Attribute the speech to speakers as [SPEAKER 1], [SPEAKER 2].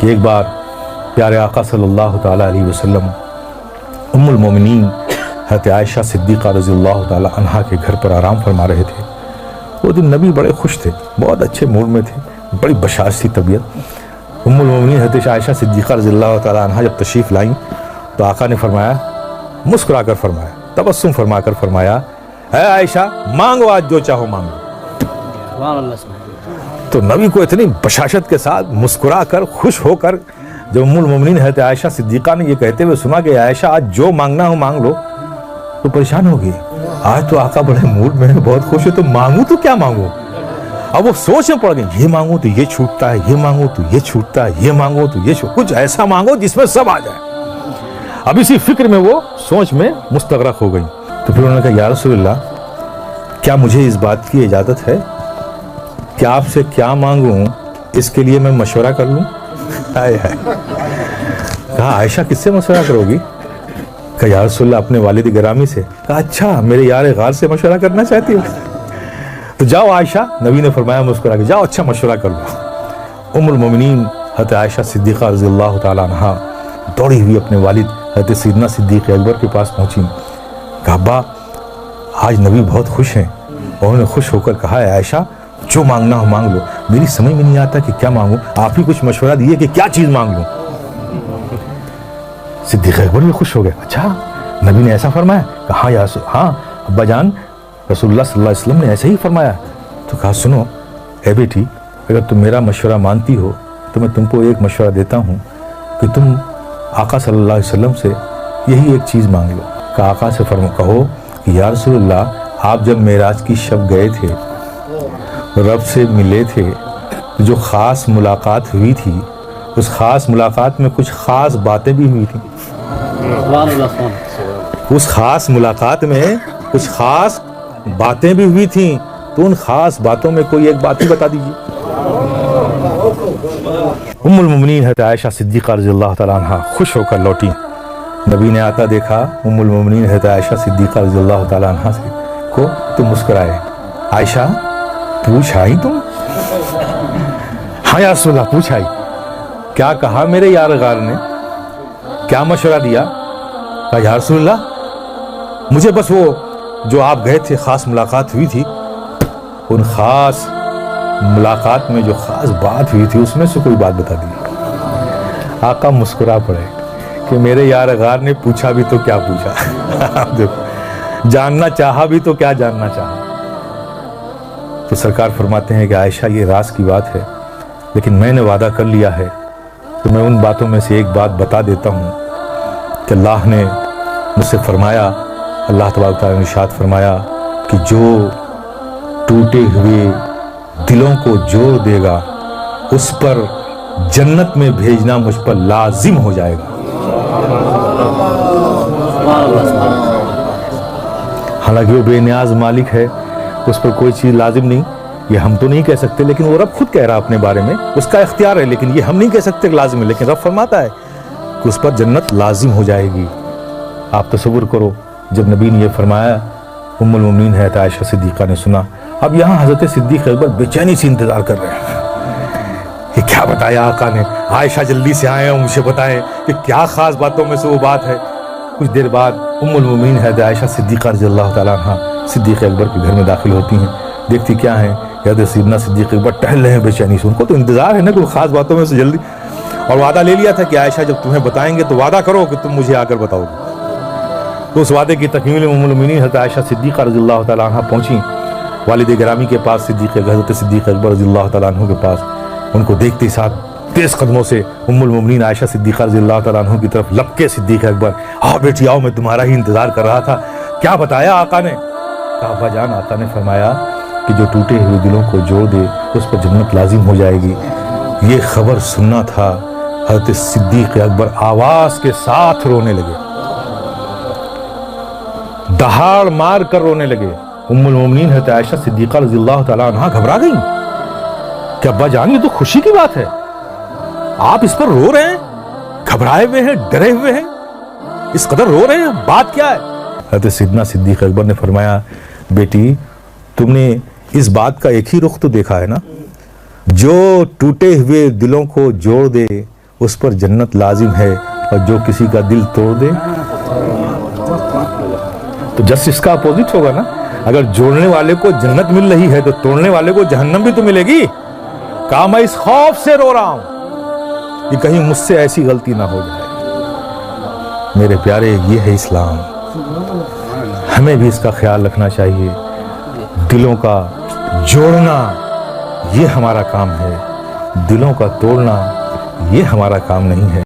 [SPEAKER 1] کہ ایک بار پیارے آقا صلی اللہ تعالیٰ علیہ وسلم ام المومنین حضرت عائشہ صدیقہ رضی اللہ تعالیٰ عنہا کے گھر پر آرام فرما رہے تھے۔ وہ دن نبی بڑے خوش تھے، بہت اچھے موڈ میں تھے، بڑی بشاش تھی طبیعت۔ ام المومنین حضرت عائشہ صدیقہ رضی اللہ تعالیٰ عنہا جب تشریف لائیں تو آقا نے فرمایا، مسکرا کر فرمایا، تبسم فرما کر فرمایا، اے عائشہ مانگو آج جو چاہو مانگو۔ تو نبی کو اتنی بشاشت کے ساتھ مسکرا کر خوش ہو کر جب ام المومنین حضرت عائشہ صدیقہ نے یہ کہتے ہوئے سنا کہ عائشہ آج جو مانگنا ہو مانگ لو، تو پریشان ہو گئی۔ آج تو آقا بڑے موڈ میں بہت خوش ہے، تو مانگوں تو کیا مانگوں؟ اب وہ سوچ میں پڑ گئی، یہ مانگوں تو یہ چھوٹتا ہے، یہ مانگوں تو یہ چھوٹتا ہے، یہ مانگوں تو یہ کچھ ایسا مانگو جس میں سب آ جائے۔ اب اسی فکر میں وہ سوچ میں مستغرق ہو گئی۔ تو پھر انہوں نے کہا، یا رسول اللہ کیا مجھے اس بات کی اجازت ہے کہ آپ سے کیا مانگوں اس کے لیے میں مشورہ کر لوں؟ کہا عائشہ کس سے مشورہ کرو گی؟ کہا یا رسول اللہ اپنے والد گرامی سے۔ کہا اچھا میرے یار غار سے مشورہ کرنا چاہتی ہو؟ تو جاؤ عائشہ، نبی نے فرمایا مسکرا کے، جاؤ اچھا مشورہ کر لو۔ ام المومنین حضرت عائشہ صدیقہ رضی اللہ تعالیٰ عنہا دوڑی ہوئی اپنے والد حضرت سیدنا صدیق اکبر کے پاس پہنچی۔ کہا ابا آج نبی بہت خوش ہیں۔ انہوں نے خوش ہو کر کہا ہے عائشہ جو مانگنا ہو مانگ لو، میری سمجھ میں نہیں آتا کہ کیا مانگوں، آپ ہی کچھ مشورہ دیے کہ کیا چیز مانگ لوں۔ صدیق اکبر بھی خوش ہو گئے، اچھا نبی نے ایسا فرمایا؟ کہا ہاں ابا جان رسول اللہ صلی اللہ علیہ وسلم نے ایسے ہی فرمایا۔ تو کہا سنو اے بیٹی، اگر تم میرا مشورہ مانتی ہو تو میں تم کو ایک مشورہ دیتا ہوں کہ تم آقا صلی اللہ علیہ وسلم سے یہی ایک چیز مانگ لو۔ کہ آقا سے کہو کہ یا رسول اللہ آپ جب معراج کی شب گئے تھے، رب سے ملے تھے، جو خاص ملاقات ہوئی تھی، اس خاص ملاقات میں کچھ خاص باتیں بھی ہوئی تھیں۔ اس خاص ملاقات میں کچھ خاص باتیں بھی ہوئی تھیں، تو ان خاص باتوں میں کوئی ایک بات ہی بتا دیجیے۔ ام المومنین حضرت عائشہ صدیقہ رضی اللہ تعالیٰ عنہ خوش ہو کر لوٹی۔ نبی نے آتا دیکھا ام المومنین حضرت عائشہ صدیقہ رضی اللہ تعالیٰ عنہ سے کو تو مسکرائے، عائشہ پوچھ آئی تم؟ ہاں یا رسول اللہ پوچھ آئی۔ کیا کہا میرے یار غار نے؟ کیا مشورہ دیا؟ کہا یا رسول اللہ مجھے بس وہ جو آپ گئے تھے خاص ملاقات ہوئی تھی، ان خاص ملاقات میں جو خاص بات ہوئی تھی اس میں سے کوئی بات بتا دی۔ آقا مسکرا پڑے کہ میرے یار غار نے پوچھا بھی تو کیا پوچھا، دیکھو جاننا چاہا بھی تو کیا جاننا چاہا۔ تو سرکار فرماتے ہیں کہ عائشہ یہ راز کی بات ہے، لیکن میں نے وعدہ کر لیا ہے تو میں ان باتوں میں سے ایک بات بتا دیتا ہوں کہ اللہ نے مجھ سے فرمایا، اللہ تبارک تعالیٰ نے ارشاد فرمایا کہ جو ٹوٹے ہوئے دلوں کو جوڑ دے گا اس پر جنت میں بھیجنا مجھ پر لازم ہو جائے گا۔ حالانکہ وہ بے نیاز مالک ہے، اس پر کوئی چیز لازم نہیں، یہ ہم تو نہیں کہہ سکتے، لیکن وہ رب خود کہہ رہا اپنے بارے میں، اس کا اختیار ہے، لیکن یہ ہم نہیں کہہ سکتے کہ لازم ہے، لیکن رب فرماتا ہے کہ اس پر جنت لازم ہو جائے گی۔ آپ تصور کرو جب نبی نے یہ فرمایا، ام المومنین حضرت عائشہ صدیقہ نے سنا۔ اب یہاں حضرت صدیق اکبر بے چینی سے انتظار کر رہے ہیں کہ کیا بتایا آقا نے، عائشہ جلدی سے آئیں اور مجھے بتائیں کہ کیا خاص باتوں میں سے وہ بات ہے۔ کچھ دیر بعد ام المومنین حضرت عائشہ صدیقہ رضی اللہ تعالیٰ عنہ صدیق اکبر کے گھر میں داخل ہوتی ہیں، دیکھتی کیا ہیں، حضرت سیدنا صدیق اکبر ٹہل رہے ہیں بے چینی سے، ان کو تو انتظار ہے نا کہ خاص باتوں میں سے جلدی، اور وعدہ لے لیا تھا کہ عائشہ جب تمہیں بتائیں گے تو وعدہ کرو کہ تم مجھے آ کر بتاؤ گے۔ تو اس وعدے کی تکمیل ام المومنین حضرت عائشہ صدیقہ رضی اللہ تعالیٰ عنہ پہنچی والد گرامی کے پاس، حضرت صدیق اکبر رضی اللہ تعالیٰ عنہ کے پاس۔ ان کو دیکھتے ہی ساتھ تیز قدموں سے ام المومنین عائشہ صدیقہ رضی اللہ تعالیٰ عنہ کی طرف لپکے صدیق اکبر، آؤ بیٹی آؤ، میں تمہارا ہی انتظار کر رہا تھا، کیا بتایا آقا نے؟ کہا ابا جان آقا نے فرمایا کہ جو ٹوٹے ہوئے دلوں کو جوڑ دے اس پر جنت لازم ہو جائے گی۔ یہ خبر سننا تھا، حضرت صدیق اکبر آواز کے ساتھ رونے لگے، دہاڑ مار کر رونے لگے۔ ام المومنین حضرت عائشہ صدیقہ رضی اللہ تعالیٰ عنہ گھبرا گئی کہ ابا جان یہ تو خوشی کی بات ہے، آپ اس پر رو رہے ہیں، گھبرائے ہوئے ہیں، ڈرے ہوئے ہیں، اس قدر رو رہے ہیں، بات کیا ہے؟ حضرت سیدنا صدیق اکبر نے فرمایا بیٹی تم نے اس بات کا ایک ہی رخ تو دیکھا ہے نا، جو ٹوٹے ہوئے دلوں کو جوڑ دے اس پر جنت لازم ہے، اور جو کسی کا دل توڑ دے تو جسٹ اس کا اپوزٹ ہوگا نا. اگر جوڑنے والے کو جنت مل رہی ہے تو توڑنے والے کو جہنم بھی تو ملے گی. کہا میں اس خوف سے رو رہا ہوں کہ کہیں مجھ سے ایسی غلطی نہ ہو جائے. میرے پیارے، یہ ہے اسلام. ہمیں بھی اس کا خیال رکھنا چاہیے. دلوں کا جوڑنا یہ ہمارا کام ہے، دلوں کا توڑنا یہ ہمارا کام نہیں ہے.